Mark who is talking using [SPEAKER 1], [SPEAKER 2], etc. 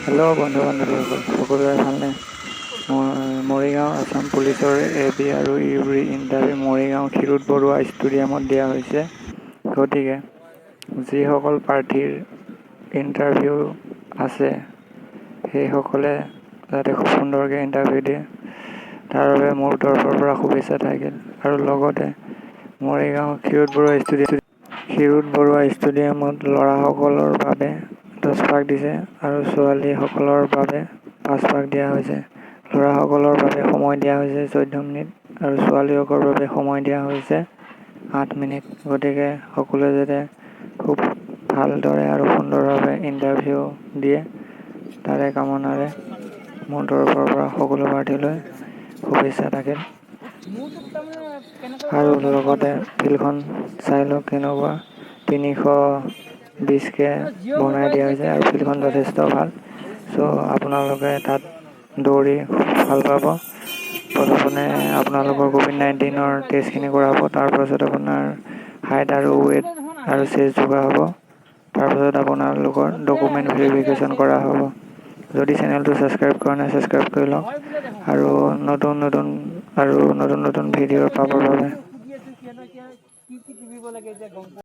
[SPEAKER 1] Hello' বন্ধু বান্ধৱীসকল সকলোৰে ভালনে? মই মৰিগাঁও আছাম পুলিচৰ AB আৰু ইউৰি ইণ্টাৰভিউ মৰিগাঁও ক্ষীৰোদ বৰুৱা ষ্টেডিয়ামত দিয়া হৈছে। গতিকে যিসকল প্ৰাৰ্থীৰ ইণ্টাৰভিউ আছে সেইসকলে যাতে খুব সুন্দৰকৈ ইণ্টাৰভিউ দিয়ে তাৰ বাবে মোৰ তৰফৰ পৰা শুভেচ্ছা থাকিল। আৰু লগতে মৰিগাঁও ক্ষীৰোদ বৰুৱা ষ্টেডিয়ামত ল'ৰাসকলৰ বাবে 10 ভাগ দিছে আৰু ছোৱালীসকলৰ বাবে 5 ভাগ দিয়া হৈছে। ল'ৰাসকলৰ বাবে সময় দিয়া হৈছে 14 মিনিট আৰু ছোৱালীসকলৰ বাবে সময় দিয়া হৈছে 8 মিনিট। গতিকে সকলোৱে যাতে খুব ভালদৰে আৰু সুন্দৰভাৱে ইণ্টাৰভিউ দিয়ে তাৰে কামনাৰে মোৰ তৰফৰ পৰা সকলো প্ৰাৰ্থীলৈ শুভেচ্ছা থাকিল। আৰু লগতে ফিল্ডখন চাই লওক কেনেকুৱা 320কে বনাই দিয়া হৈছে আৰু ফিল্ডখন যথেষ্ট ভাল। আপোনালোকে তাত দৌৰি ভাল পাব। প্ৰথমে আপোনালোকৰ COVID-19ৰ টেষ্টখিনি কৰাব, তাৰপাছত আপোনাৰ হাইট আৰু ৱেইট আৰু চেষ্ট জোখা হ'ব। তাৰপাছত আপোনালোকৰ ডকুমেণ্ট ভেৰিফিকেশ্যন কৰা হ'ব। যদি চেনেলটো ছাবস্ক্ৰাইব কৰা নাই ছাবস্ক্ৰাইব কৰি লওক আৰু নতুন ভিডিঅ' পাবৰ বাবে